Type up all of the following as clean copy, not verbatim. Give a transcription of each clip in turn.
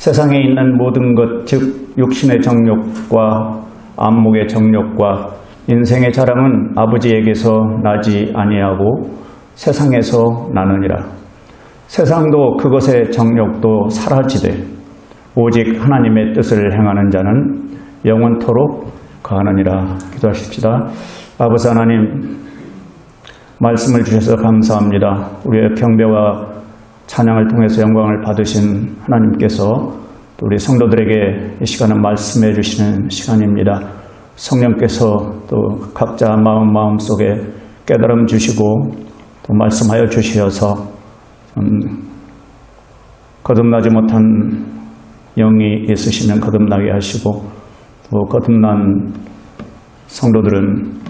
세상에 있는 모든 것, 즉 육신의 정욕과 안목의 정욕과 인생의 자랑은 아버지에게서 나지 아니하고 세상에서 나느니라. 세상도 그것의 정욕도 사라지되 오직 하나님의 뜻을 행하는 자는 영원토록 거하느니라. 기도하십시다. 아버지 하나님, 말씀을 주셔서 감사합니다. 우리의 경배와 찬양을 통해서 영광을 받으신 하나님께서 또 우리 성도들에게 이 시간은 말씀해 주시는 시간입니다. 성령께서 또 각자 마음속에 깨달음 주시고 또 말씀하여 주시어서 거듭나지 못한 영이 있으시면 거듭나게 하시고 또 거듭난 성도들은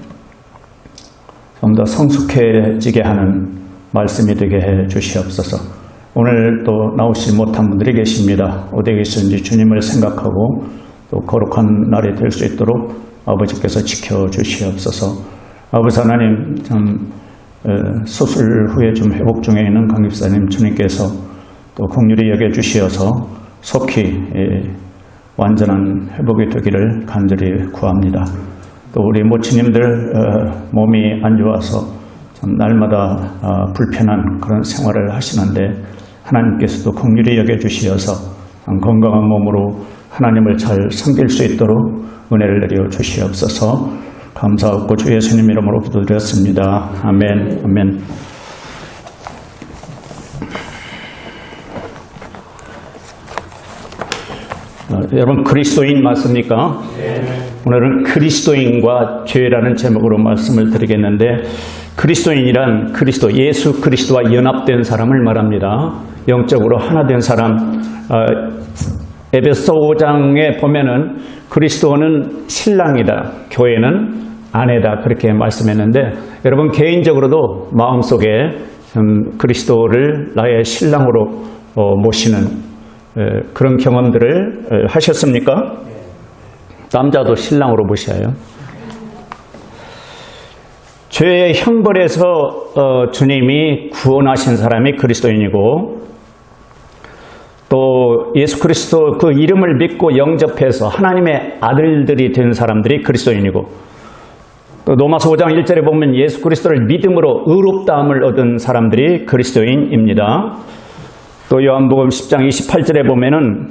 좀 더 성숙해지게 하는 말씀이 되게 해 주시옵소서. 오늘 또 나오지 못한 분들이 계십니다. 어디 계시는지 주님을 생각하고 또 거룩한 날이 될 수 있도록 아버지께서 지켜주시옵소서. 아버지 하나님, 참 수술 후에 좀 회복 중에 있는 강집사님 주님께서 또 긍휼히 여겨주시어서 속히 완전한 회복이 되기를 간절히 구합니다. 또 우리 모친님들 몸이 안 좋아서 참 날마다 불편한 그런 생활을 하시는데 하나님께서도 긍휼히 여겨주시어서 건강한 몸으로 하나님을 잘 섬길 수 있도록 은혜를 내려 주시옵소서. 감사하고 주 예수님 이름으로 기도드렸습니다. 아멘. 아멘. 여러분, 그리스도인 맞습니까? 네. 오늘은 그리스도인과 죄라는 제목으로 말씀을 드리겠는데, 그리스도인이란 예수 그리스도와 연합된 사람을 말합니다. 영적으로 하나 된 사람. 에베소 5장에 보면은 그리스도는 신랑이다, 교회는 아내다, 그렇게 말씀했는데, 여러분 개인적으로도 마음속에 그리스도를 나의 신랑으로 모시는 그런 경험들을 하셨습니까? 남자도 신랑으로 모셔요. 죄의 형벌에서 주님이 구원하신 사람이 그리스도인이고, 또 예수 그리스도 그 이름을 믿고 영접해서 하나님의 아들들이 된 사람들이 그리스도인이고, 또 로마서 5장 1절에 보면 예수 그리스도를 믿음으로 의롭다함을 얻은 사람들이 그리스도인입니다. 또 요한복음 10장 28절에 보면은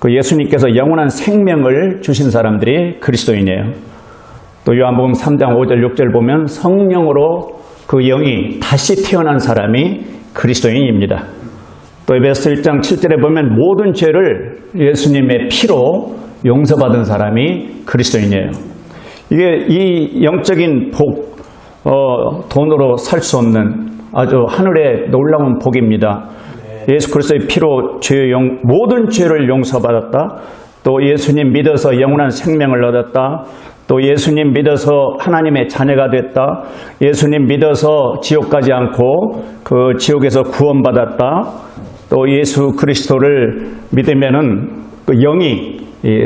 그 예수님께서 영원한 생명을 주신 사람들이 그리스도인이에요. 또 요한복음 3장 5절 6절 보면 성령으로 그 영이 다시 태어난 사람이 그리스도인입니다. 또 에베소 1장 7절에 보면 모든 죄를 예수님의 피로 용서받은 사람이 그리스도인이에요. 이게 이 영적인 복, 돈으로 살 수 없는 아주 하늘의 놀라운 복입니다. 예수 그리스도의 피로 모든 죄를 용서받았다. 또 예수님 믿어서 영원한 생명을 얻었다. 또 예수님 믿어서 하나님의 자녀가 됐다. 예수님 믿어서 지옥 가지 않고 그 지옥에서 구원받았다. 또 예수 그리스도를 믿으면은 그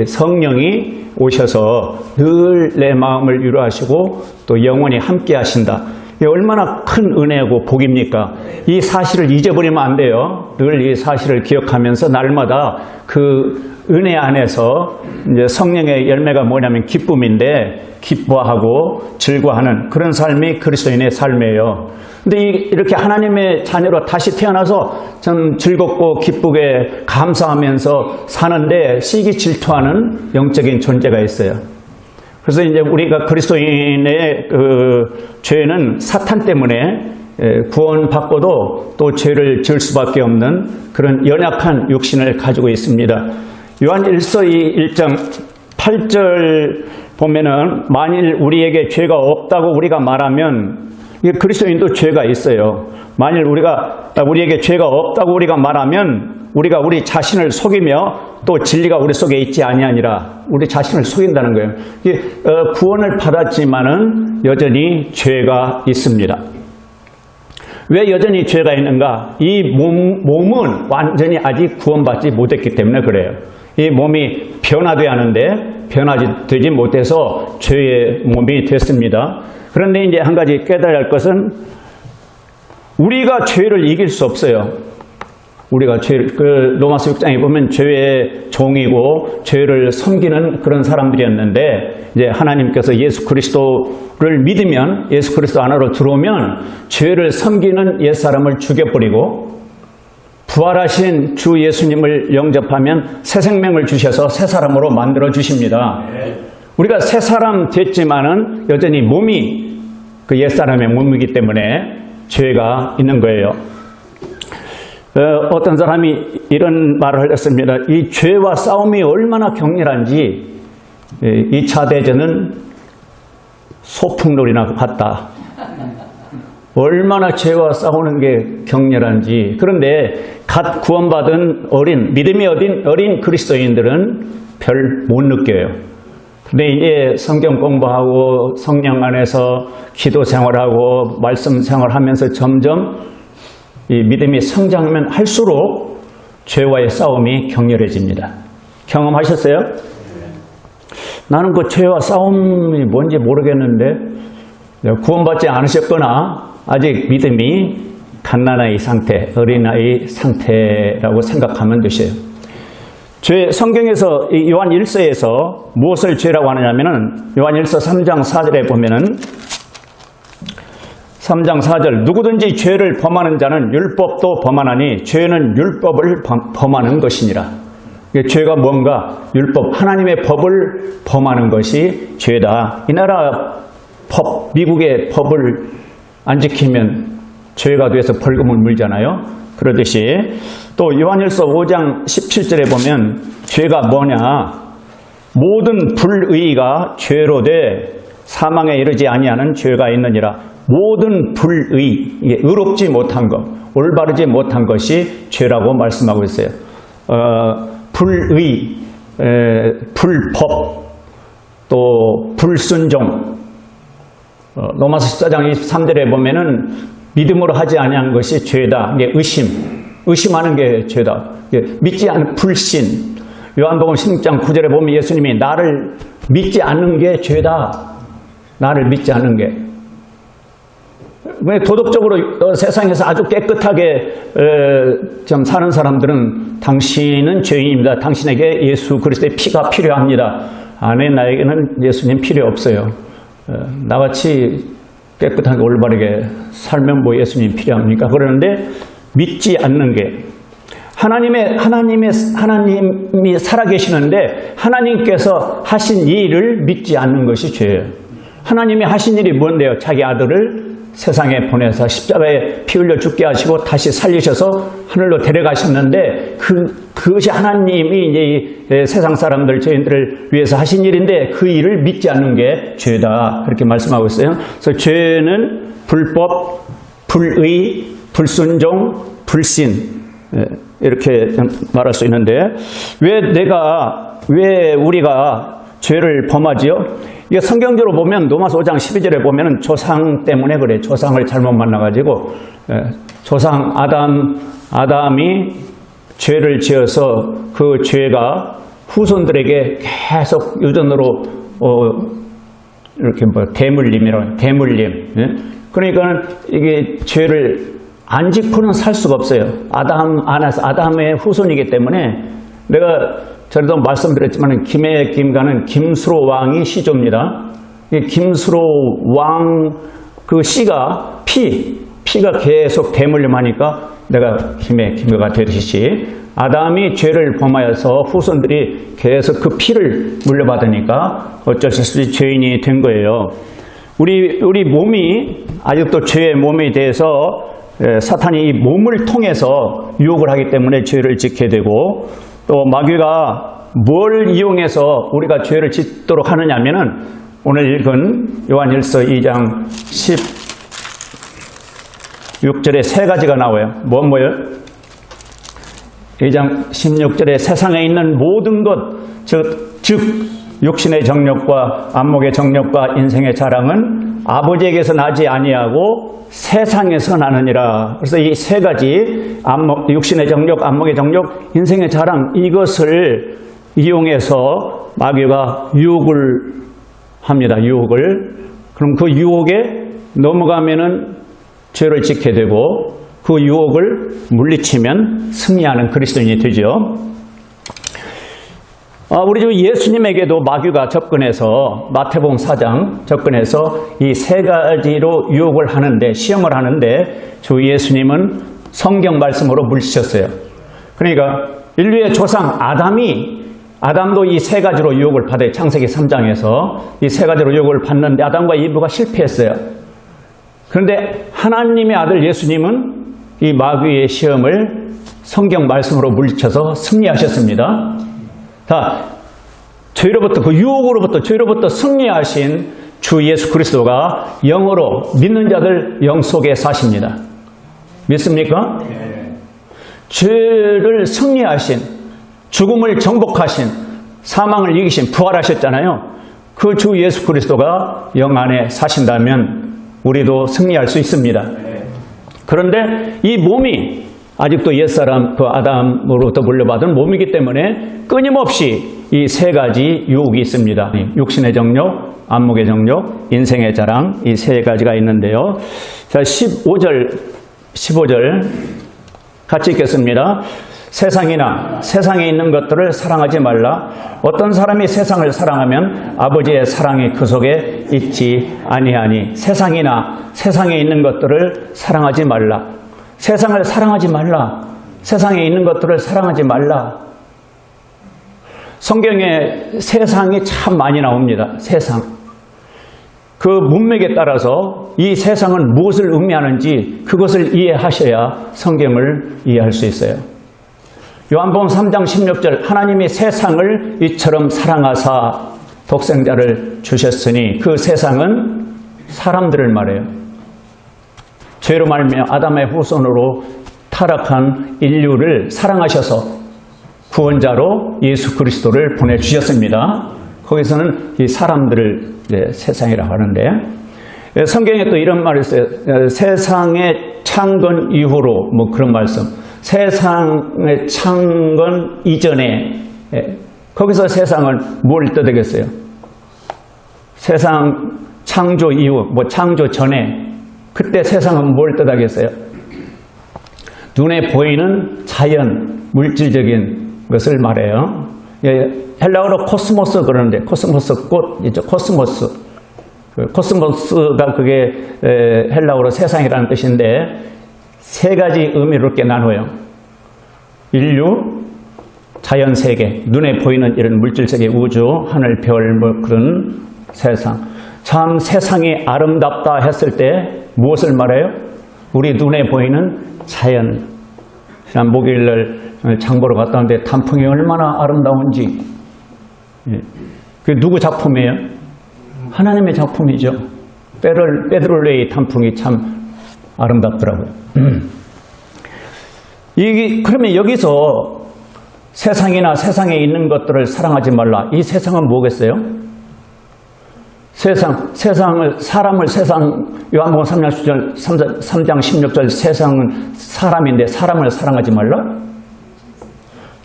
성령이 오셔서 늘 내 마음을 위로하시고 또 영원히 함께 하신다. 이게 얼마나 큰 은혜고 복입니까? 이 사실을 잊어버리면 안 돼요. 늘 이 사실을 기억하면서 날마다 그 은혜 안에서 이제 성령의 열매가 뭐냐면 기쁨인데, 기뻐하고 즐거워하는 그런 삶이 그리스도인의 삶이에요. 근데 이렇게 하나님의 자녀로 다시 태어나서 좀 즐겁고 기쁘게 감사하면서 사는데 시기 질투하는 영적인 존재가 있어요. 그래서 이제 우리가 그리스도인의 그 죄는 사탄 때문에 구원받고도 또 죄를 지을 수밖에 없는 그런 연약한 육신을 가지고 있습니다. 요한일서 1장 8절 보면은 만일 우리에게 죄가 없다고 우리가 말하면, 그리스도인도 죄가 있어요. 만일 우리에게 죄가 없다고 우리가 말하면 우리가 우리 자신을 속이며 또 진리가 우리 속에 있지 아니하니라. 우리 자신을 속인다는 거예요. 구원을 받았지만은 여전히 죄가 있습니다. 왜 여전히 죄가 있는가? 이 몸은 완전히 아직 구원받지 못했기 때문에 그래요. 이 몸이 변화돼야 하는데 변화되지 못해서 죄의 몸이 됐습니다. 그런데 이제 한 가지 깨달아야 할 것은 우리가 죄를 이길 수 없어요. 우리가 로마서 6장에 보면 죄의 종이고 죄를 섬기는 그런 사람들이었는데, 이제 하나님께서 예수 그리스도를 믿으면, 예수 그리스도 안으로 들어오면 죄를 섬기는 옛사람을 죽여버리고 부활하신 주 예수님을 영접하면 새 생명을 주셔서 새 사람으로 만들어 주십니다. 우리가 새 사람 됐지만은 여전히 몸이 그 옛사람의 몸이기 때문에 죄가 있는 거예요. 어떤 사람이 이런 말을 했습니다. 이 죄와 싸움이 얼마나 격렬한지 2차 대전은 소풍놀이나 같다. 얼마나 죄와 싸우는 게 격렬한지. 그런데 갓 구원받은 믿음이 어린 그리스도인들은 별 못 느껴요. 근데 이제 성경 공부하고 성령 안에서 기도 생활하고 말씀 생활하면서 점점 이 믿음이 성장하면 할수록 죄와의 싸움이 격렬해집니다. 경험하셨어요? 나는 그 죄와 싸움이 뭔지 모르겠는데, 구원받지 않으셨거나 아직 믿음이 갓난아이 상태, 어린아이 상태라고 생각하면 되세요. 성경에서 요한 1서에서 무엇을 죄라고 하느냐면은, 요한 1서 3장 4절에 보면은 3장 4절, 누구든지 죄를 범하는 자는 율법도 범하나니 죄는 율법을 범하는 것이니라. 죄가 뭔가? 율법, 하나님의 법을 범하는 것이 죄다. 이 나라 법, 미국의 법을 안 지키면 죄가 돼서 벌금을 물잖아요. 그러듯이 또 요한일서 5장 17절에 보면 죄가 뭐냐? 모든 불의가 죄로 돼 사망에 이르지 아니하는 죄가 있느니라. 모든 불의, 이게 의롭지 못한 것, 올바르지 못한 것이 죄라고 말씀하고 있어요. 불의, 불법, 또 불순종. 로마서 14장 23절에 보면은 믿음으로 하지 아니한 것이 죄다. 이게 의심하는 게 죄다. 믿지 않는 불신. 요한복음 16장 9절에 보면 예수님이 나를 믿지 않는 게 죄다. 나를 믿지 않는 게. 도덕적으로 세상에서 아주 깨끗하게 좀 사는 사람들은 당신은 죄인입니다. 당신에게 예수 그리스도의 피가 필요합니다. 아멘, 나에게는 예수님 필요 없어요. 나같이 깨끗하게 올바르게 살면 뭐 예수님 필요합니까? 그러는데 믿지 않는 게, 하나님이 살아계시는데 하나님께서 하신 일을 믿지 않는 것이 죄예요. 하나님이 하신 일이 뭔데요? 자기 아들을 세상에 보내서 십자가에 피 흘려 죽게 하시고 다시 살리셔서 하늘로 데려가셨는데 그것이 하나님이 이제 세상 사람들, 죄인들을 위해서 하신 일인데 그 일을 믿지 않는 게 죄다. 그렇게 말씀하고 있어요. 그래서 죄는 불법, 불의, 불순종, 불신, 이렇게 말할 수 있는데, 왜 우리가 죄를 범하지요? 이게 성경적으로 보면 로마서 5장 12절에 보면은 조상 때문에 그래. 조상을 잘못 만나가지고, 조상 아담이 죄를 지어서 그 죄가 후손들에게 계속 유전으로 이렇게 대물림. 그러니까 이게 죄를 안 짓고는 살 수가 없어요. 아담의 후손이기 때문에, 내가 전에도 말씀드렸지만 김의 김가는 김수로 왕이 시조입니다. 김수로 왕 그 씨가 피가 계속 대물림하니까 내가 김의 김가가 되듯이 아담이 죄를 범하여서 후손들이 계속 그 피를 물려받으니까 어쩔 수 없이 죄인이 된 거예요. 우리 몸이 아직도 죄의 몸에 대해서 사탄이 이 몸을 통해서 유혹을 하기 때문에 죄를 짓게 되고, 또 마귀가 뭘 이용해서 우리가 죄를 짓도록 하느냐면은 오늘 읽은 요한일서 2장 16절에 세 가지가 나와요. 뭐요? 2장 16절에 세상에 있는 모든 것, 즉 육신의 정욕과 안목의 정욕과 인생의 자랑은 아버지에게서 나지 아니하고 세상에서 나느니라. 그래서 이 세 가지, 육신의 정욕, 안목의 정욕, 인생의 자랑, 이것을 이용해서 마귀가 유혹을 합니다. 유혹을. 그럼 그 유혹에 넘어가면은 죄를 짓게 되고, 그 유혹을 물리치면 승리하는 그리스도인이 되죠. 우리 주 예수님에게도 마귀가 접근해서 마태복음 4장 접근해서 이 세 가지로 유혹을 하는데 시험을 하는데 주 예수님은 성경 말씀으로 물리쳤어요. 그러니까 인류의 조상 아담도 이 세 가지로 유혹을 받아요. 창세기 3장에서 이 세 가지로 유혹을 받는데 아담과 이브가 실패했어요. 그런데 하나님의 아들 예수님은 이 마귀의 시험을 성경 말씀으로 물리쳐서 승리하셨습니다. 죄로부터 그 유혹으로부터 죄로부터 승리하신 주 예수 그리스도가 영으로 믿는 자들 영 속에 사십니다. 믿습니까? 죄를 승리하신, 죽음을 정복하신, 사망을 이기신, 부활하셨잖아요. 그 주 예수 그리스도가 영 안에 사신다면 우리도 승리할 수 있습니다. 그런데 이 몸이 아직도 옛사람 그 아담으로부터 물려받은 몸이기 때문에 끊임없이 이 세 가지 유혹이 있습니다. 육신의 정욕, 안목의 정욕, 인생의 자랑, 이 세 가지가 있는데요. 자, 15절 같이 읽겠습니다. 세상에 있는 것들을 사랑하지 말라. 어떤 사람이 세상을 사랑하면 아버지의 사랑이 그 속에 있지 아니하니. 세상에 있는 것들을 사랑하지 말라. 세상을 사랑하지 말라. 세상에 있는 것들을 사랑하지 말라. 성경에 세상이 참 많이 나옵니다. 세상. 그 문맥에 따라서 이 세상은 무엇을 의미하는지 그것을 이해하셔야 성경을 이해할 수 있어요. 요한복음 3장 16절 하나님이 세상을 이처럼 사랑하사 독생자를 주셨으니 그 세상은 사람들을 말해요. 죄로 말미암아 아담의 후손으로 타락한 인류를 사랑하셔서 구원자로 예수 그리스도를 보내주셨습니다. 거기서는 이 사람들을 세상이라고 하는데 성경에 또 이런 말이 있어요. 세상의 창건 이후로 뭐 그런 말씀. 세상의 창건 이전에 거기서 세상을 뭘 뜻하겠어요? 세상 창조 이후, 뭐 창조 전에 그때 세상은 뭘 뜻하겠어요? 눈에 보이는 자연, 물질적인 것을 말해요. 헬라어로 코스모스 그러는데 코스모스 꽃 있죠. 코스모스. 코스모스가 그게 헬라어로 세상이라는 뜻인데 세 가지 의미로 이렇게 나눠요. 인류, 자연 세계, 눈에 보이는 이런 물질 세계, 우주, 하늘, 별, 뭐 그런 세상. 참 세상이 아름답다 했을 때 무엇을 말해요? 우리 눈에 보이는 자연. 지난 목요일날 장 보러 갔다 왔는데 단풍이 얼마나 아름다운지. 그게 누구 작품이에요? 하나님의 작품이죠. 페드롤레이 단풍이 참 아름답더라고요. 그러면 여기서 세상이나 세상에 있는 것들을 사랑하지 말라. 이 세상은 뭐겠어요? 사람을 요한복음 3장 16절 세상은 사람인데 사람을 사랑하지 말라?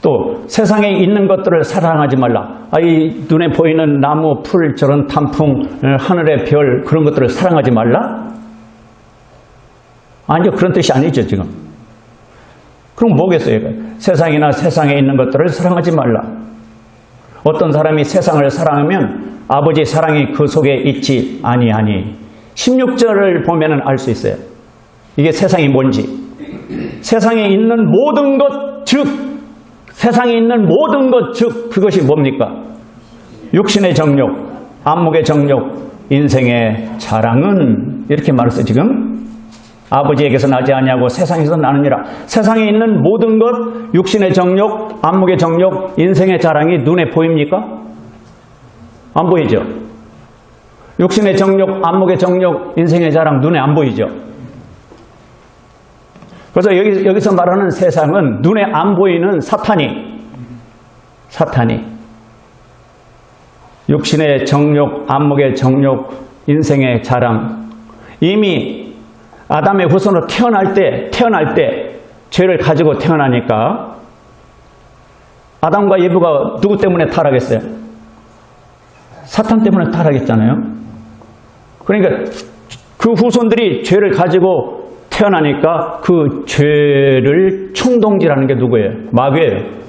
또 세상에 있는 것들을 사랑하지 말라. 이 눈에 보이는 나무, 풀, 저런 단풍, 하늘의 별 그런 것들을 사랑하지 말라? 아니요. 그런 뜻이 아니죠 지금. 그럼 뭐겠어요? 세상이나 세상에 있는 것들을 사랑하지 말라. 어떤 사람이 세상을 사랑하면 아버지 사랑이 그 속에 있지 아니하니. 16절을 보면 알 수 있어요. 이게 세상이 뭔지. 세상에 있는 모든 것 즉 세상에 있는 모든 것 즉 그것이 뭡니까? 육신의 정욕, 안목의 정욕, 인생의 자랑은 이렇게 말했어요. 지금 아버지에게서 나지 아니하고 세상에서 나느니라. 세상에 있는 모든 것, 육신의 정욕, 안목의 정욕, 인생의 자랑이 눈에 보입니까? 안 보이죠? 육신의 정욕, 안목의 정욕, 인생의 자랑 눈에 안 보이죠? 그래서 여기서 말하는 세상은 눈에 안 보이는 사탄이 육신의 정욕, 안목의 정욕, 인생의 자랑. 이미 아담의 후손으로 태어날 때 죄를 가지고 태어나니까 아담과 예브가 누구 때문에 타락했어요? 사탄 때문에 타락했잖아요. 그러니까 그 후손들이 죄를 가지고 태어나니까 그 죄를 충동질하는 게 누구예요? 마귀예요.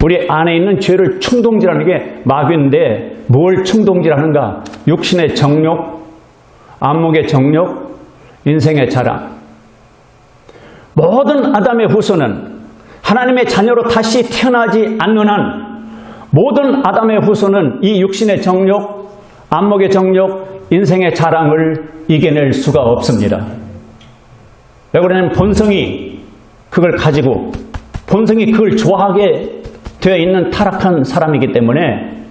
우리 안에 있는 죄를 충동질하는 게 마귀인데 뭘 충동질하는가? 육신의 정욕, 안목의 정욕, 인생의 자랑. 모든 아담의 후손은 하나님의 자녀로 다시 태어나지 않는 한 모든 아담의 후손은 이 육신의 정욕, 안목의 정욕, 인생의 자랑을 이겨낼 수가 없습니다. 왜 그러냐면 본성이 그걸 가지고 본성이 그걸 좋아하게 되어 있는 타락한 사람이기 때문에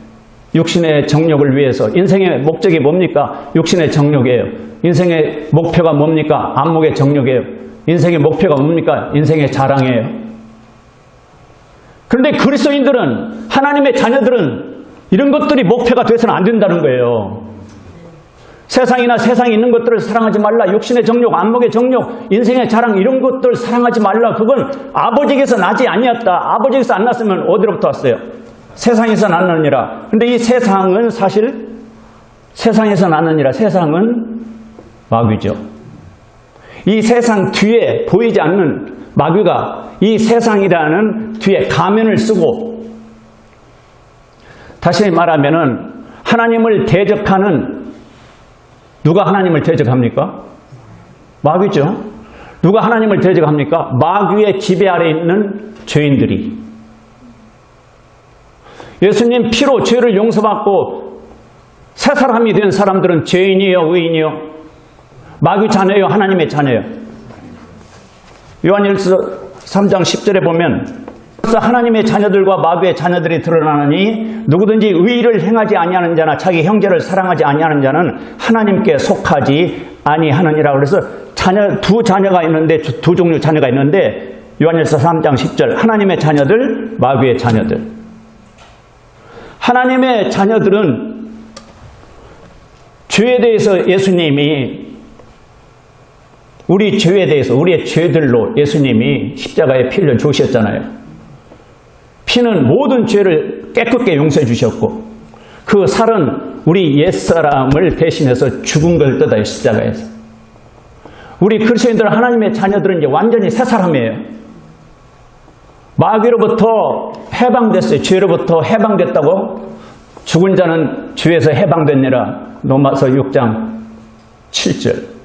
육신의 정욕을 위해서 인생의 목적이 뭡니까? 육신의 정욕이에요. 인생의 목표가 뭡니까? 안목의 정욕이에요. 인생의 목표가 뭡니까? 인생의 자랑이에요. 그런데 그리스도인들은 하나님의 자녀들은 이런 것들이 목표가 돼서는 안 된다는 거예요. 세상이나 세상에 있는 것들을 사랑하지 말라. 육신의 정욕, 안목의 정욕, 인생의 자랑 이런 것들 사랑하지 말라. 그건 아버지에게서 나지 아니었다. 아버지에게서 안 났으면 어디로부터 왔어요? 세상에서 났느니라. 근데 이 세상은 사실 세상에서 났느니라. 세상은 마귀죠. 이 세상 뒤에 보이지 않는 마귀가 이 세상이라는 뒤에 가면을 쓰고 다시 말하면은 하나님을 대적하는 누가 하나님을 대적합니까? 마귀죠. 누가 하나님을 대적합니까? 마귀의 지배 아래 있는 죄인들이. 예수님 피로 죄를 용서받고 새 사람이 된 사람들은 죄인이요, 의인이요? 마귀 자녀요, 하나님의 자녀요? 요한일서 3장 10절에 보면 하나님의 자녀들과 마귀의 자녀들이 드러나느니 누구든지 의의를 행하지 아니하는 자나 자기 형제를 사랑하지 아니하는 자는 하나님께 속하지 아니하느니라. 그래서 두 자녀가 있는데 두 종류 자녀가 있는데 요한일서 3장 10절 하나님의 자녀들, 마귀의 자녀들. 하나님의 자녀들은 죄에 대해서 예수님이 우리 죄에 대해서 우리의 죄들로 예수님이 십자가에 피 흘려 주셨잖아요. 피는 모든 죄를 깨끗게 용서해 주셨고 그 살은 우리 옛사람을 대신해서 죽은 걸 뜻하여 십자가에서. 우리 그리스도인들 하나님의 자녀들은 이제 완전히 새 사람이에요. 마귀로부터 해방됐어요. 죄로부터 해방됐다고. 죽은 자는 죄에서 해방됐느라. 로마서 6장 7절.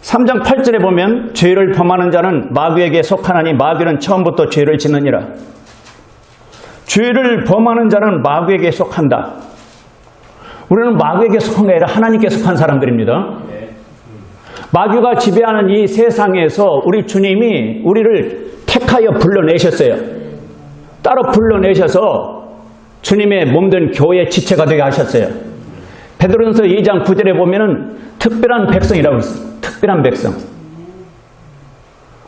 3장 8절에 보면 죄를 범하는 자는 마귀에게 속하나니 마귀는 처음부터 죄를 짓느니라. 죄를 범하는 자는 마귀에게 속한다. 우리는 마귀에게 속한 게 아니라 하나님께 속한 사람들입니다. 마귀가 지배하는 이 세상에서 우리 주님이 우리를 택하여 불러내셨어요. 따로 불러내셔서 주님의 몸된 교회의 지체가 되게 하셨어요. 베드로전서 2장 9절에 보면은 특별한 백성이라고 했어요. 특별한 백성.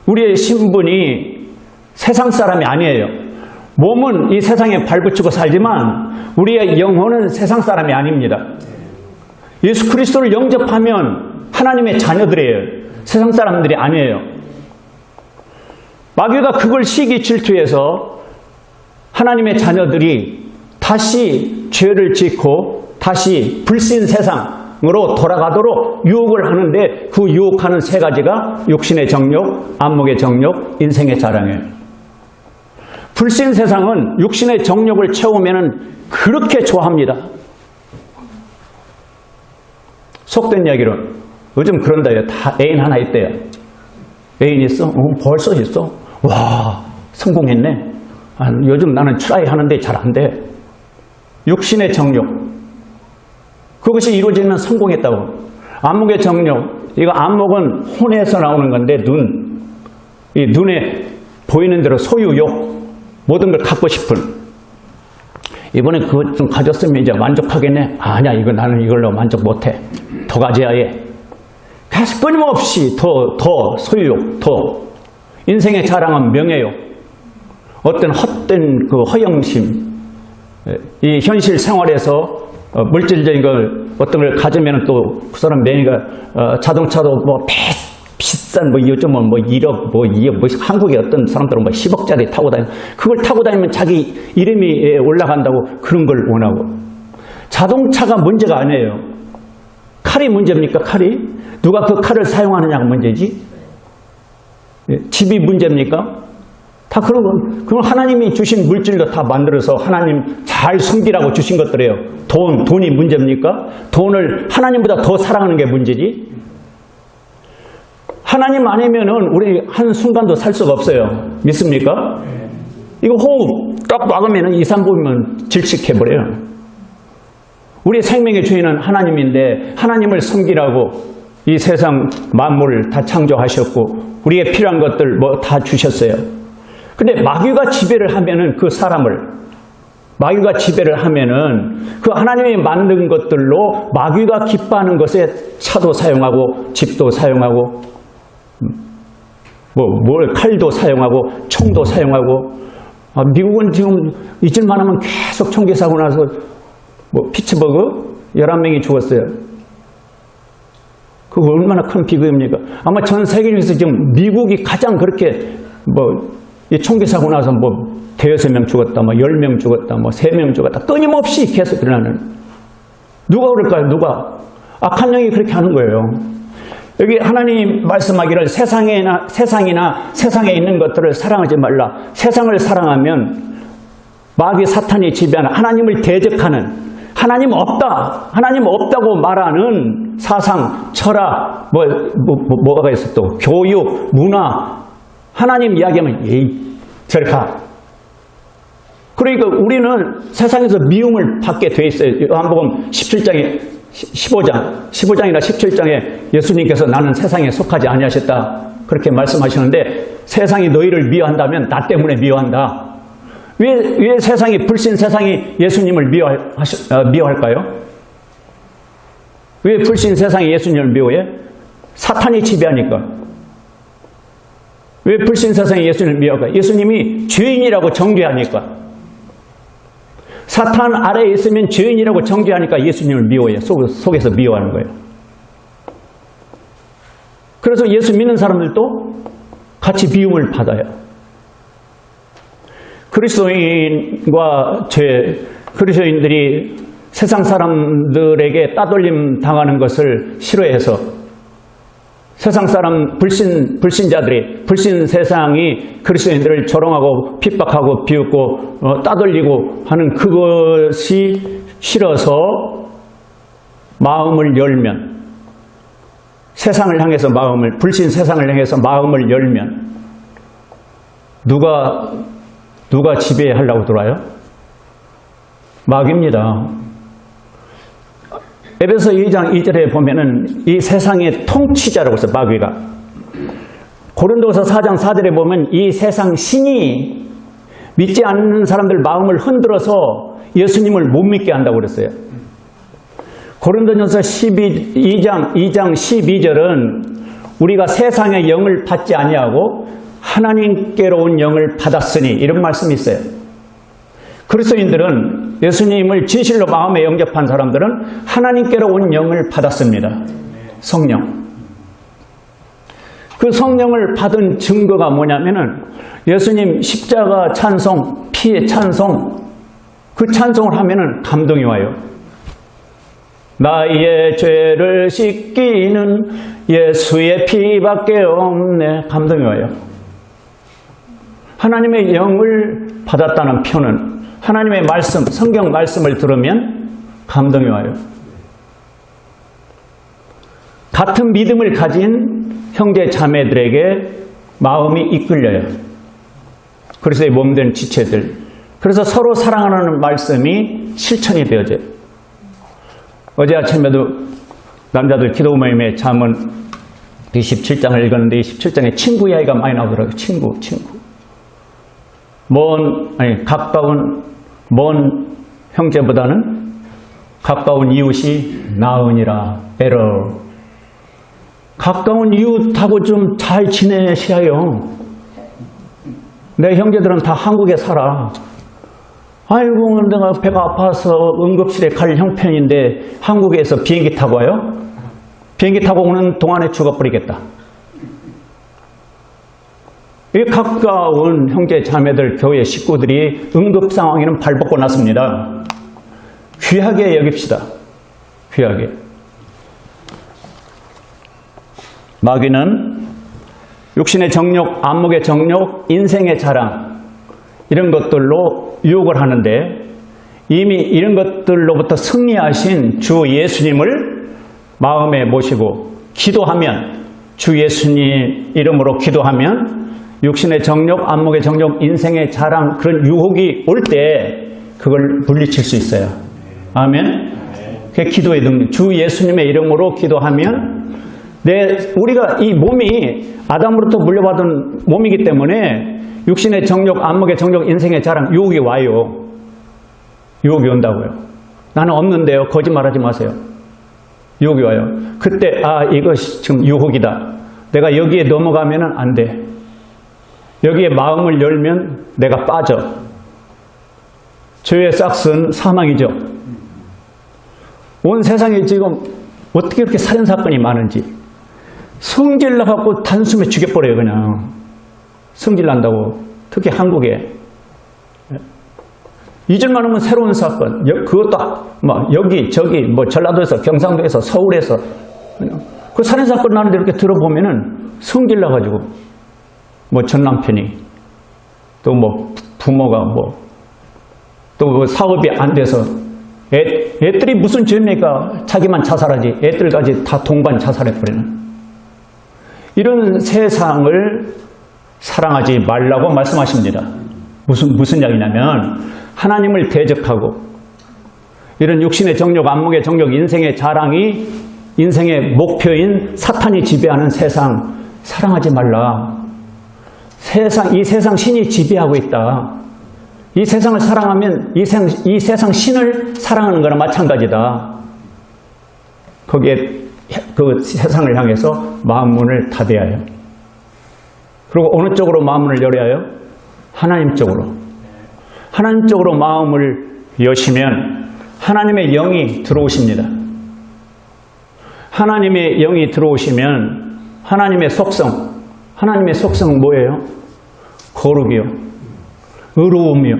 우리의 신분이 세상 사람이 아니에요. 몸은 이 세상에 발붙이고 살지만 우리의 영혼은 세상 사람이 아닙니다. 예수 그리스도를 영접하면 하나님의 자녀들이에요. 세상 사람들이 아니에요. 마귀가 그걸 시기 질투해서 하나님의 자녀들이 다시 죄를 짓고 다시 불신 세상으로 돌아가도록 유혹을 하는데 그 유혹하는 세 가지가 육신의 정욕, 안목의 정욕, 인생의 자랑이에요. 불신 세상은 육신의 정욕을 채우면 그렇게 좋아합니다. 속된 이야기로 요즘 그런다요. 다 애인 하나 있대요. 애인 있어? 벌써 있어? 와, 성공했네. 요즘 나는 트라이 하는데 잘 안 돼. 육신의 정욕. 그것이 이루어지면 성공했다고. 안목의 정욕. 이거 안목은 혼에서 나오는 건데 이 눈에 보이는 대로 소유욕. 모든 걸 갖고 싶은. 이번에 그거 좀 가졌으면 이제 만족하겠네. 아니야, 나는 이걸로 만족 못해. 더 가져야 해. 계속 끊임없이 더 소유욕, 더. 인생의 자랑은 명예욕. 어떤 헛된 그 허영심. 이 현실 생활에서 물질적인 걸 어떤 걸 가지면 또 그 사람 명예가 자동차도 뭐 비싼 뭐 요즘은 뭐 1억 뭐 2억 뭐 한국의 어떤 사람들은 뭐 10억짜리 타고 다니고 그걸 타고 다니면 자기 이름이 올라간다고 그런 걸 원하고 자동차가 문제가 아니에요. 칼이 문제입니까? 칼이? 누가 그 칼을 사용하느냐가 문제지? 집이 문제입니까? 다 그건 하나님이 주신 물질로 다 만들어서 하나님 잘 섬기라고 주신 것들이에요. 돈이 문제입니까? 돈을 하나님보다 더 사랑하는 게 문제지? 하나님 아니면은 우리 한순간도 살 수가 없어요. 믿습니까? 이거 호흡 딱 막으면은 2, 3분이면 질식해버려요. 우리 생명의 주인은 하나님인데 하나님을 섬기라고 이 세상 만물을 다 창조하셨고 우리의 필요한 것들 뭐 다 주셨어요. 근데 마귀가 지배를 하면은 그 사람을 마귀가 지배를 하면은 그 하나님이 만든 것들로 마귀가 기뻐하는 것에 차도 사용하고 집도 사용하고 칼도 사용하고 총도 사용하고 미국은 지금 잊을만 하면 계속 총기 사고 나서 피츠버그 11명이 죽었어요. 그거 얼마나 큰 비극입니까? 아마 전 세계에서 지금 미국이 가장 그렇게 이 총기 사고 나서 대여섯 명 죽었다, 10명 죽었다, 3명 죽었다. 끊임없이 계속 일어나는. 누가 그럴까요? 누가? 악한 영이 그렇게 하는 거예요. 여기 하나님 말씀하기를 세상이나 세상에 있는 것들을 사랑하지 말라. 세상을 사랑하면 마귀 사탄이 지배하는 하나님을 대적하는 하나님 없다고 말하는 사상, 철학, 뭐가 있어 또 교육, 문화, 하나님 이야기하면 저리 가. 그러니까 우리는 세상에서 미움을 받게 돼 있어요. 요한복음 17장에 15장이나 17장에 예수님께서 나는 세상에 속하지 아니하셨다 그렇게 말씀하시는데 세상이 너희를 미워한다면 나 때문에 미워한다. 왜 세상이 불신 세상이 예수님을 미워할까요? 왜 불신 세상이 예수님을 미워해? 사탄이 지배하니까. 왜 불신 세상이 예수님을 미워할까요? 예수님이 죄인이라고 정죄하니까. 사탄 아래에 있으면 죄인이라고 정죄하니까 예수님을 미워해요. 속에서 미워하는 거예요. 그래서 예수 믿는 사람들도 같이 미움을 받아요. 그리스도인들이 세상 사람들에게 따돌림 당하는 것을 싫어해서 세상 사람 불신자들이 불신 세상이 그리스도인들을 조롱하고 핍박하고 비웃고 따돌리고 하는 그것이 싫어서 마음을 열면 세상을 향해서 불신 세상을 향해서 마음을 열면 누가 지배하려고 들어와요? 마귀입니다. 에베소 2장 2절에 보면은 이 세상의 통치자라고 해서 마귀가 고린도서 4장 4절에 보면 이 세상 신이 믿지 않는 사람들 마음을 흔들어서 예수님을 못 믿게 한다고 그랬어요. 고린도전서 2장 12절은 우리가 세상의 영을 받지 아니하고 하나님께로 온 영을 받았으니 이런 말씀이 있어요. 그리스도인들은 예수님을 진실로 마음에 영접한 사람들은 하나님께로 온 영을 받았습니다. 성령. 그 성령을 받은 증거가 뭐냐면은 예수님 십자가 찬송, 피의 찬송, 그 찬송을 하면은 감동이 와요. 나의 죄를 씻기는 예수의 피밖에 없네. 감동이 와요. 하나님의 영을 받았다는 표는 하나님의 말씀, 성경 말씀을 들으면 감동이 와요. 같은 믿음을 가진 형제 자매들에게 마음이 이끌려요. 그리스도의 몸된 지체들. 그래서 서로 사랑하는 말씀이 실천이 되어져요. 어제 아침에도 남자들 기도 모임에 잠언 27장을 읽었는데 27장에 친구 이야기가 많이 나오더라고요. 친구. 가까운 먼 형제보다는 가까운 이웃이 나으니라. 에러. 가까운 이웃하고 좀 잘 지내셔요. 내 형제들은 다 한국에 살아. 아이고, 내가 배가 아파서 응급실에 갈 형편인데 한국에서 비행기 타고 와요? 비행기 타고 오는 동안에 죽어버리겠다. 이 가까운 형제 자매들 교회 식구들이 응급 상황에는 발벗고 났습니다. 귀하게 여깁시다. 귀하게. 마귀는 육신의 정욕, 안목의 정욕, 인생의 자랑 이런 것들로 유혹을 하는데 이미 이런 것들로부터 승리하신 주 예수님을 마음에 모시고 기도하면 주 예수님 이름으로 기도하면 육신의 정욕, 안목의 정욕, 인생의 자랑 그런 유혹이 올 때 그걸 물리칠 수 있어요. 아멘. 그게 기도의 능력. 주 예수님의 이름으로 기도하면 우리가 이 몸이 아담으로부터 물려받은 몸이기 때문에 육신의 정욕, 안목의 정욕, 인생의 자랑 유혹이 와요. 유혹이 온다고요. 나는 없는데요. 거짓말하지 마세요. 유혹이 와요. 그때 이것이 지금 유혹이다. 내가 여기에 넘어가면 안 돼. 여기에 마음을 열면 내가 빠져. 죄의 싹은 사망이죠. 온 세상에 지금 어떻게 이렇게 살인사건이 많은지 성질 나갖고 단숨에 죽여버려요. 그냥 성질 난다고. 특히 한국에 잊을만 하면 새로운 사건. 그것도 여기 저기 전라도에서 경상도에서 서울에서 그 살인사건 나는데 이렇게 들어보면은 성질 나가지고 전 남편이 또 부모가 또 사업이 안 돼서 애들이 무슨 죄입니까? 자기만 자살하지 애들까지 다 동반 자살해버리는 이런 세상을 사랑하지 말라고 말씀하십니다. 무슨 이야기냐면 하나님을 대적하고 이런 육신의 정욕, 안목의 정욕, 인생의 자랑이 인생의 목표인 사탄이 지배하는 세상 사랑하지 말라. 이 세상 신이 지배하고 있다. 이 세상을 사랑하면 이 세상 신을 사랑하는 거나 마찬가지다. 거기에 그 세상을 향해서 마음문을 닫아야 해요. 그리고 어느 쪽으로 마음문을 열어야 해요? 하나님 쪽으로. 하나님 쪽으로 마음을 여시면 하나님의 영이 들어오십니다. 하나님의 영이 들어오시면 하나님의 속성은 뭐예요? 거룩이요, 의로움이요,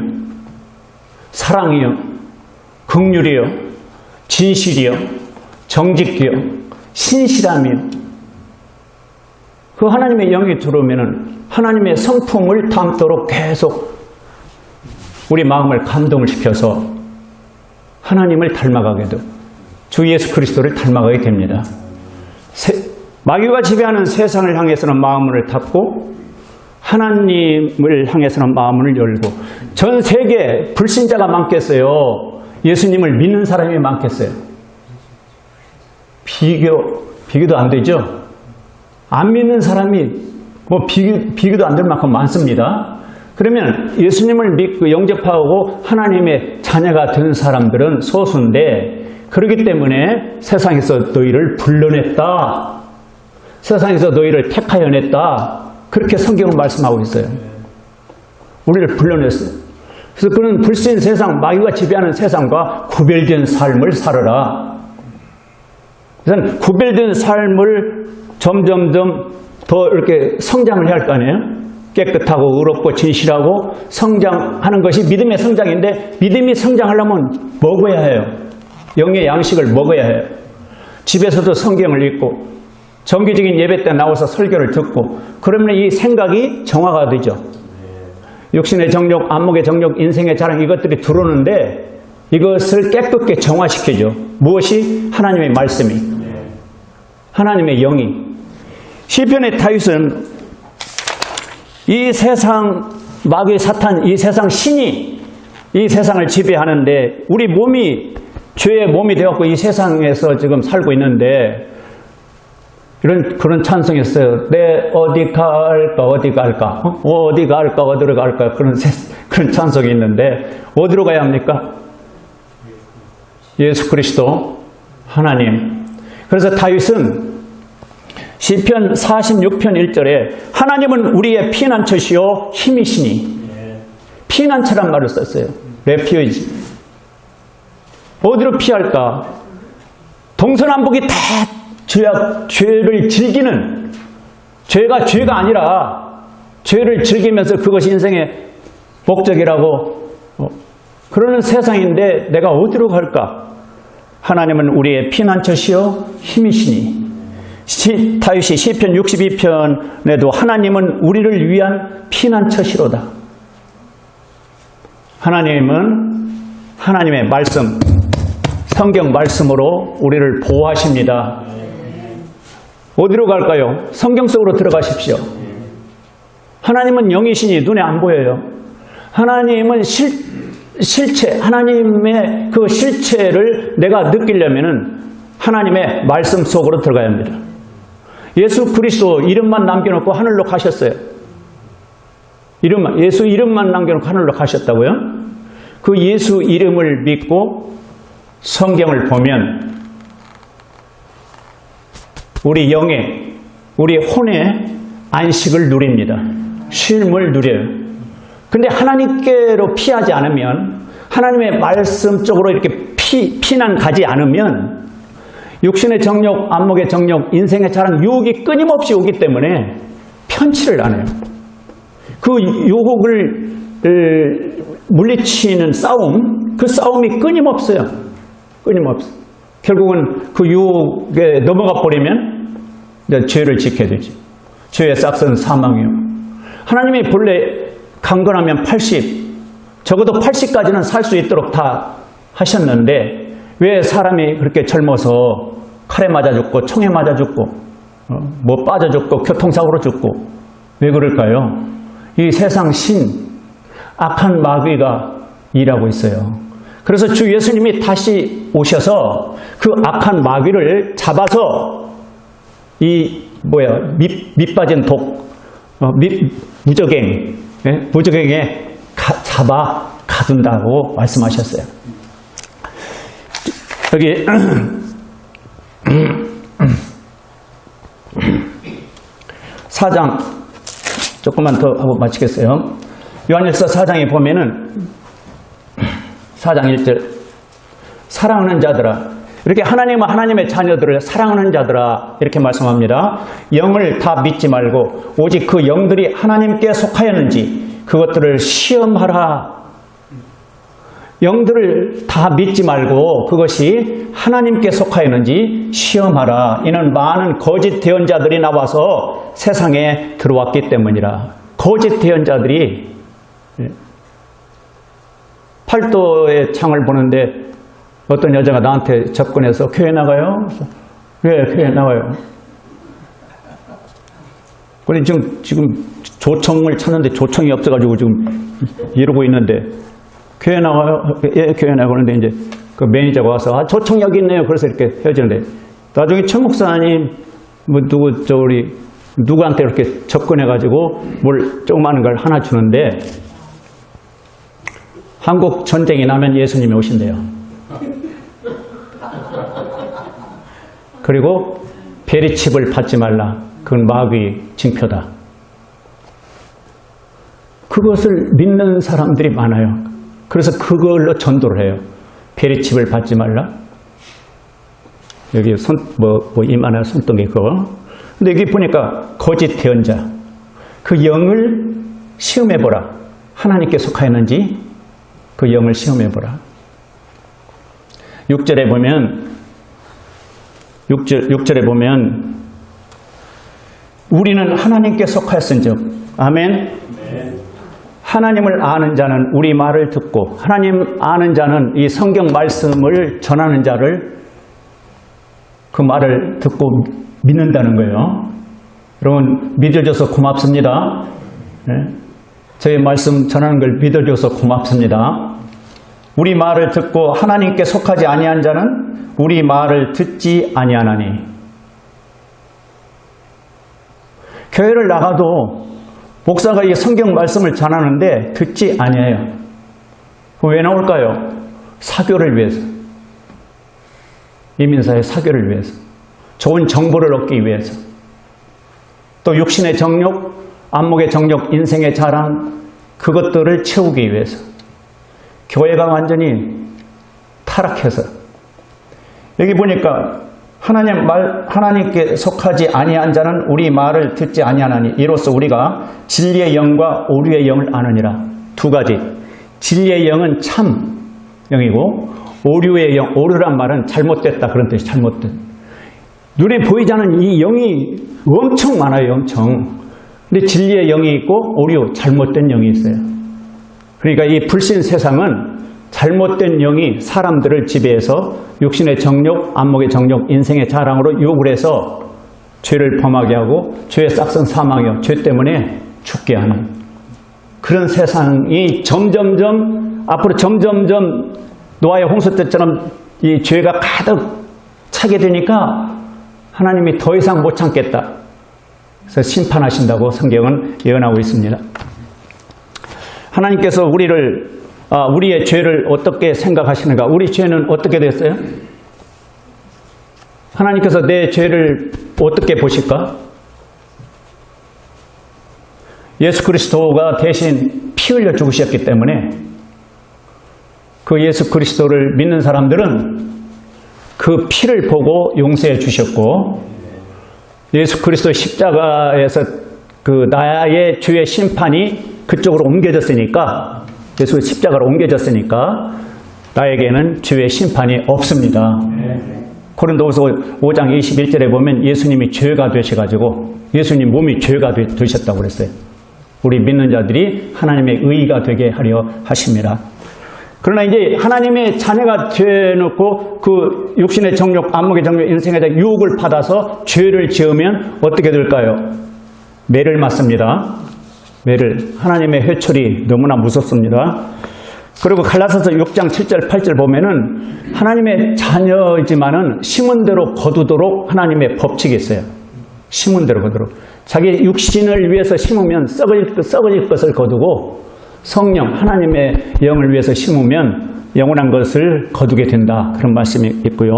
사랑이요, 긍휼이요, 진실이요, 정직이요, 신실함이요. 그 하나님의 영이 들어오면 하나님의 성품을 담도록 계속 우리 마음을 감동을 시켜서 하나님을 닮아가게 되고 주 예수 그리스도를 닮아가게 됩니다. 마귀가 지배하는 세상을 향해서는 마음을 닫고 하나님을 향해서는 마음을 열고 전 세계에 불신자가 많겠어요? 예수님을 믿는 사람이 많겠어요? 비교도 안 되죠? 안 믿는 사람이 비교도 안 될 만큼 많습니다. 그러면 예수님을 믿고 영접하고 하나님의 자녀가 된 사람들은 소수인데 그렇기 때문에 세상에서 너희를 불러냈다. 세상에서 너희를 택하여냈다. 그렇게 성경은 말씀하고 있어요. 우리를 불러냈어요. 그래서 그런 불신 세상, 마귀가 지배하는 세상과 구별된 삶을 살아라. 그래서 구별된 삶을 점점점 더 이렇게 성장을 해야 할 거 아니에요? 깨끗하고 의롭고 진실하고 성장하는 것이 믿음의 성장인데 믿음이 성장하려면 먹어야 해요. 영의 양식을 먹어야 해요. 집에서도 성경을 읽고 정기적인 예배 때 나와서 설교를 듣고 그러면 이 생각이 정화가 되죠. 육신의 정욕, 안목의 정욕, 인생의 자랑 이것들이 들어오는데 이것을 깨끗게 정화시켜줘. 무엇이? 하나님의 말씀이. 하나님의 영이. 시편의 다윗은 이 세상 마귀 사탄, 이 세상 신이 이 세상을 지배하는데 우리 몸이 죄의 몸이 되었고 이 세상에서 지금 살고 있는데 그런 찬송이 있어요. 내 어디 갈까 어디 갈까 어디 갈까 어디로 갈까 그런 찬송이 있는데 어디로 가야 합니까? 예수 그리스도 하나님. 그래서 다윗은 시편 46편 1절에 하나님은 우리의 피난처시요 힘이시니 피난처란 말을 썼어요. 레퓨지. 어디로 피할까? 동서남북이 다 죄를 즐기는 죄가 아니라 죄를 즐기면서 그것이 인생의 목적이라고 그러는 세상인데 내가 어디로 갈까? 하나님은 우리의 피난처시요 힘이시니 다윗이 시편 62편에도 하나님은 우리를 위한 피난처시로다. 하나님은 하나님의 말씀, 성경 말씀으로 우리를 보호하십니다. 어디로 갈까요? 성경 속으로 들어가십시오. 하나님은 영이시니 눈에 안 보여요. 하나님은 실체, 하나님의 그 실체를 내가 느끼려면은 하나님의 말씀 속으로 들어가야 합니다. 예수 그리스도 이름만 남겨놓고 하늘로 가셨어요. 예수 이름만 남겨놓고 하늘로 가셨다고요? 그 예수 이름을 믿고 성경을 보면 우리 영에, 우리 혼에 안식을 누립니다. 쉼을 누려요. 근데 하나님께로 피하지 않으면, 하나님의 말씀 쪽으로 이렇게 피난 가지 않으면 육신의 정욕, 안목의 정욕, 인생의 자랑, 유혹이 끊임없이 오기 때문에 편치를 안 해요. 그 유혹을 물리치는 싸움, 그 싸움이 끊임없어요. 끊임없어요. 결국은 그 유혹에 넘어가 버리면 이제 죄를 지켜야 되지. 죄의 싹은 사망이요. 하나님이 본래 강건하면 80, 적어도 80까지는 살 수 있도록 다 하셨는데 왜 사람이 그렇게 젊어서 칼에 맞아 죽고 총에 맞아 죽고 뭐 빠져 죽고 교통사고로 죽고 왜 그럴까요? 이 세상 악한 마귀가 일하고 있어요. 그래서 주 예수님이 다시 오셔서 그 악한 마귀를 잡아서 밑 빠진 무적행에 잡아 가둔다고 말씀하셨어요. 여기 사장 조금만 더 하고 마치겠어요. 요한일서 4장에 보면은 4장 1절 사랑하는 자들아, 이렇게 하나님은 하나님의 자녀들을 사랑하는 자들아 이렇게 말씀합니다. 영을 다 믿지 말고 오직 그 영들이 하나님께 속하였는지 그것들을 시험하라. 영들을 다 믿지 말고 그것이 하나님께 속하였는지 시험하라. 이는 많은 거짓 대언자들이 나와서 세상에 들어왔기 때문이라. 거짓 대언자들이 팔도의 창을 보는데 어떤 여자가 나한테 접근해서 교회 나가요? 왜 교회 나가요? 그래 지금 조청을 찾는데 조청이 없어가지고 지금 이러고 있는데 교회 나가요? 예, 교회 나가는데 이제 그 매니저가 와서 조청 여기 있네요. 그래서 이렇게 헤어지는데 나중에 최 목사님 누구한테 이렇게 접근해가지고 뭘 조그마한 걸 하나 주는데 한국 전쟁이 나면 예수님이 오신대요. 그리고 베리칩을 받지 말라. 그건 마귀 징표다. 그것을 믿는 사람들이 많아요. 그래서 그걸로 전도를 해요. 베리칩을 받지 말라. 여기 이만한 손등에 그거. 근데 여기 보니까 거짓 대언자. 그 영을 시험해보라. 하나님께 속하였는지 그 영을 시험해보라. 6절에 보면 우리는 하나님께 속하였은즉 아멘. 하나님을 아는 자는 우리 말을 듣고 하나님 아는 자는 이 성경 말씀을 전하는 자를 그 말을 듣고 믿는다는 거예요. 여러분 믿어줘서 고맙습니다. 네. 저희 말씀 전하는 걸 믿어줘서 고맙습니다. 우리 말을 듣고 하나님께 속하지 아니한 자는 우리 말을 듣지 아니하나니. 교회를 나가도 목사가 이 성경 말씀을 전하는데 듣지 아니해요. 왜 나올까요? 사교를 위해서. 이민사의 사교를 위해서. 좋은 정보를 얻기 위해서. 또 육신의 정욕, 안목의 정욕, 인생의 자랑 그것들을 채우기 위해서. 교회가 완전히 타락해서 여기 보니까 하나님께 속하지 아니한 자는 우리 말을 듣지 아니하나니 이로써 우리가 진리의 영과 오류의 영을 아느니라. 두 가지. 진리의 영은 참 영이고 오류의 영, 오류란 말은 잘못됐다 그런 뜻이 잘못된. 눈에 보이지 않는 이 영이 엄청 많아요, 엄청. 근데 진리의 영이 있고 오히려 잘못된 영이 있어요. 그러니까 이 불신 세상은 잘못된 영이 사람들을 지배해서 육신의 정욕, 안목의 정욕, 인생의 자랑으로 유혹을 해서 죄를 범하게 하고 죄의 싹슨 사망이요, 죄 때문에 죽게 하는 그런 세상이 점점점 앞으로 점점점 노아의 홍수 때처럼 이 죄가 가득 차게 되니까 하나님이 더 이상 못 참겠다. 그래서 심판하신다고 성경은 예언하고 있습니다. 하나님께서 우리의 죄를 어떻게 생각하시는가? 우리 죄는 어떻게 됐어요? 하나님께서 내 죄를 어떻게 보실까? 예수 그리스도가 대신 피 흘려 죽으셨기 때문에 그 예수 그리스도를 믿는 사람들은 그 피를 보고 용서해 주셨고, 예수 그리스도 십자가에서 그 나의 죄의 심판이 그쪽으로 옮겨졌으니까, 예수 십자가로 옮겨졌으니까 나에게는 죄의 심판이 없습니다. 고린도후서 5장 21절에 보면 예수님이 죄가 되셔가지고 예수님 몸이 죄가 되셨다고 그랬어요. 우리 믿는 자들이 하나님의 의의가 되게 하려 하십니다. 그러나 이제 하나님의 자녀가 되어놓고 그 육신의 정욕, 안목의 정욕, 인생에 대한 유혹을 받아서 죄를 지으면 어떻게 될까요? 매를 맞습니다. 매를. 하나님의 회초리 너무나 무섭습니다. 그리고 갈라서서 6장 7절 8절 보면은 하나님의 자녀이지만은 심은 대로 거두도록 하나님의 법칙이 있어요. 심은 대로 거두도록. 자기 육신을 위해서 심으면 썩어질 것을 거두고, 성령 하나님의 영을 위해서 심으면 영원한 것을 거두게 된다. 그런 말씀이 있고요.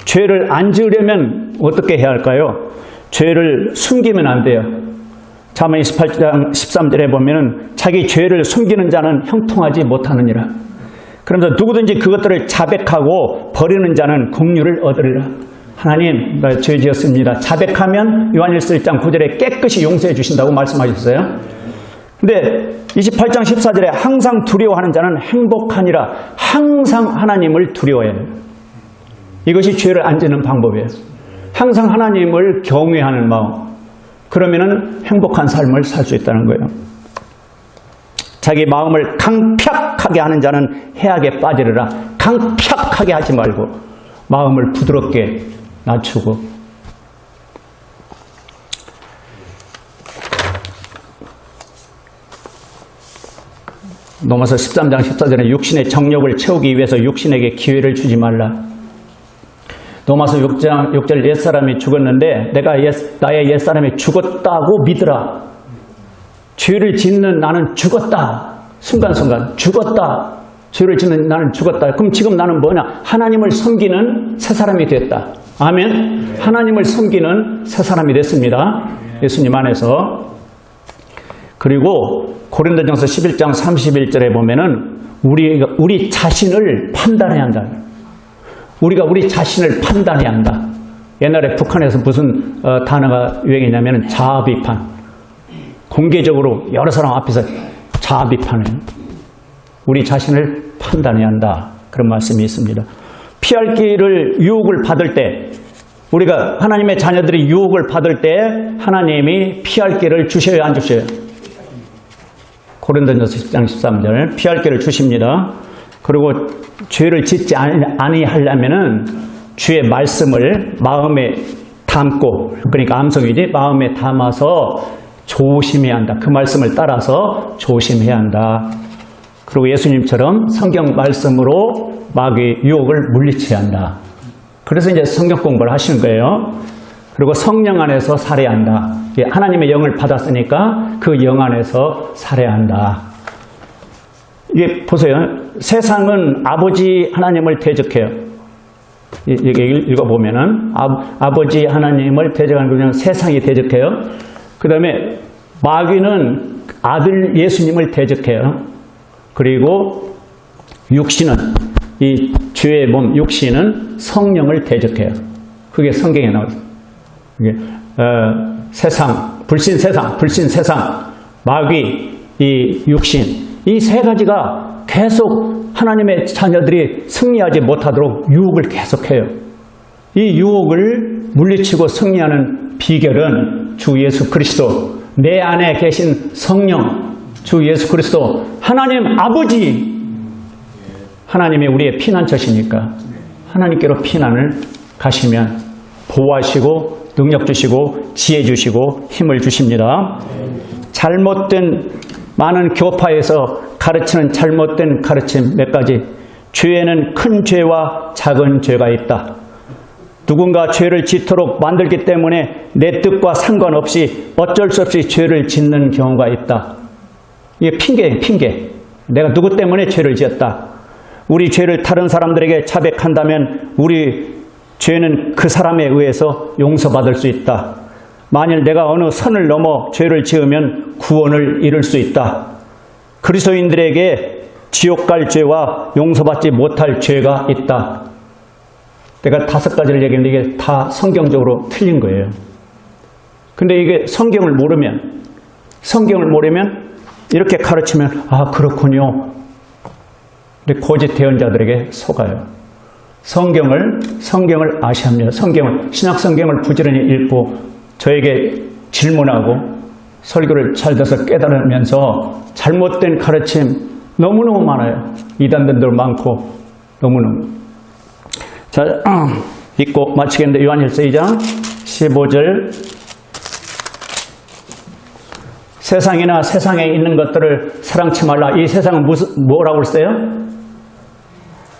죄를 안 지으려면 어떻게 해야 할까요? 죄를 숨기면 안 돼요. 잠언 28장 13절에 보면은 자기 죄를 숨기는 자는 형통하지 못하느니라. 그러면서 누구든지 그것들을 자백하고 버리는 자는 긍휼을 얻으리라. 하나님, 나 죄 지었습니다. 자백하면 요한일서 1장 9절에 깨끗이 용서해 주신다고 말씀하셨어요. 근데 28장 14절에 항상 두려워하는 자는 행복하니라. 항상 하나님을 두려워해야 돼요. 이것이 죄를 안 짓는 방법이에요. 항상 하나님을 경외하는 마음. 그러면은 행복한 삶을 살 수 있다는 거예요. 자기 마음을 강팍하게 하는 자는 해악에 빠지리라. 강팍하게 하지 말고 마음을 부드럽게 낮추고. 로마서 13장 14절에 육신의 정욕을 채우기 위해서 육신에게 기회를 주지 말라. 로마서 6장 6절 옛사람이 죽었는데 내가 나의 옛사람이 죽었다고 믿으라. 죄를 짓는 나는 죽었다. 순간순간 죽었다. 죄를 짓는 나는 죽었다. 그럼 지금 나는 뭐냐? 하나님을 섬기는 새 사람이 됐다. 아멘. 하나님을 섬기는 새 사람이 됐습니다. 예수님 안에서. 그리고 고린도전서 11장 31절에 보면은 우리 자신을 판단해야 한다. 우리가 우리 자신을 판단해야 한다. 옛날에 북한에서 무슨 단어가 유행이냐면 자아비판. 공개적으로 여러 사람 앞에서 자아비판을. 우리 자신을 판단해야 한다. 그런 말씀이 있습니다. 피할 길을 유혹을 받을 때, 우리가 하나님의 자녀들이 유혹을 받을 때 하나님이 피할 길을 주셔요, 안 주셔요? 고린도전서 10장 13절 피할 길을 주십니다. 그리고 죄를 짓지 아니하려면은 주의 말씀을 마음에 담고, 그러니까 암송이지, 마음에 담아서 조심해야 한다. 그 말씀을 따라서 조심해야 한다. 그리고 예수님처럼 성경 말씀으로 마귀의 유혹을 물리쳐야 한다. 그래서 이제 성경 공부를 하시는 거예요. 그리고 성령 안에서 살아야 한다. 하나님의 영을 받았으니까 그 영 안에서 살아야 한다. 이게 보세요. 세상은 아버지 하나님을 대적해요. 이게 읽어보면은 아버지 하나님을 대적하는 그냥 세상이 대적해요. 그 다음에 마귀는 아들 예수님을 대적해요. 그리고 육신은, 이 죄의 몸 육신은 성령을 대적해요. 그게 성경에 나와요. 세상, 불신 세상, 마귀, 이 육신, 이 세 가지가 계속 하나님의 자녀들이 승리하지 못하도록 유혹을 계속해요. 이 유혹을 물리치고 승리하는 비결은 주 예수 그리스도, 내 안에 계신 성령, 주 예수 그리스도, 하나님 아버지, 하나님이 우리의 피난처시니까 하나님께로 피난을 가시면 보호하시고 능력 주시고 지혜 주시고 힘을 주십니다. 잘못된 많은 교파에서 가르치는 잘못된 가르침 몇 가지. 죄에는 큰 죄와 작은 죄가 있다. 누군가 죄를 짓도록 만들기 때문에 내 뜻과 상관없이 어쩔 수 없이 죄를 짓는 경우가 있다. 이게 핑계예요, 핑계. 내가 누구 때문에 죄를 지었다. 우리 죄를 다른 사람들에게 자백한다면 우리 죄는 그 사람에 의해서 용서받을 수 있다. 만일 내가 어느 선을 넘어 죄를 지으면 구원을 잃을 수 있다. 그리스도인들에게 지옥 갈 죄와 용서받지 못할 죄가 있다. 내가 5가지를 얘기했는데 이게 다 성경적으로 틀린 거예요. 근데 이게 성경을 모르면 이렇게 가르치면 아 그렇군요. 근데 고짓 대언자들에게 속아요. 성경을 아셔야 합니다. 신약 성경을 부지런히 읽고 저에게 질문하고 설교를 잘 들어서 깨달으면서 잘못된 가르침 너무너무 많아요. 이단들도 많고 너무너무. 자, 읽고 마치겠는데 요한일서 2장 15절. 세상이나 세상에 있는 것들을 사랑치 말라. 이 세상은 뭐라고 써요?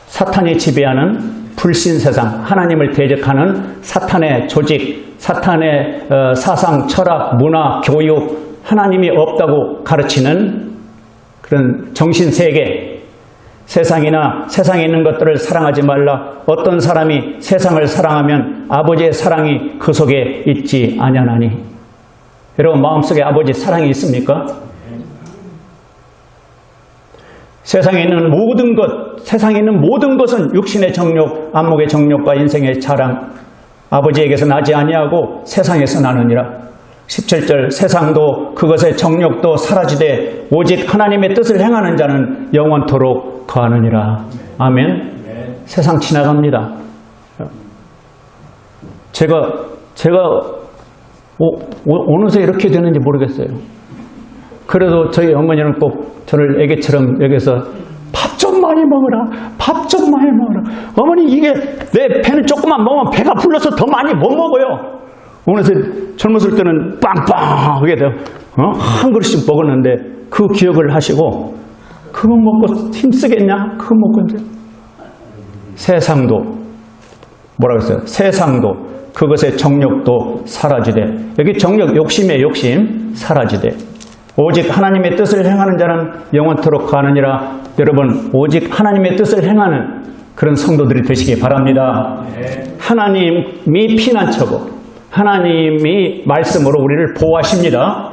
사탄이 지배하는 불신 세상, 하나님을 대적하는 사탄의 조직, 사탄의 사상, 철학, 문화, 교육, 하나님이 없다고 가르치는 그런 정신세계, 세상이나 세상에 있는 것들을 사랑하지 말라. 어떤 사람이 세상을 사랑하면 아버지의 사랑이 그 속에 있지 아니하나니. 여러분 마음속에 아버지 사랑이 있습니까? 세상에 있는 모든 것은 육신의 정욕, 안목의 정욕과 인생의 자랑, 아버지에게서 나지 아니하고 세상에서 나느니라. 17절. 세상도 그것의 정욕도 사라지되 오직 하나님의 뜻을 행하는 자는 영원토록 거하느니라. 아멘. 세상 지나갑니다. 제가 어느새 이렇게 되는지 모르겠어요. 그래도 저희 어머니는 꼭 저를 애기처럼 여기서 밥 좀 많이 먹어라. 밥 좀 많이 먹어라. 어머니 이게 내 배는 조금만 먹으면 배가 불러서 더 많이 못 먹어요. 어느새 젊었을 때는 빵빵하게 한 그릇씩 먹었는데 그 기억을 하시고 그거 먹고 힘쓰겠냐? 그거 먹고 이제 세상도 뭐라고 했어요? 세상도 그것의 정욕도 사라지되. 여기 정욕, 욕심의 욕심 사라지되 오직 하나님의 뜻을 행하는 자는 영원토록 가느니라. 여러분 오직 하나님의 뜻을 행하는 그런 성도들이 되시기 바랍니다. 하나님이 피난처고 하나님이 말씀으로 우리를 보호하십니다.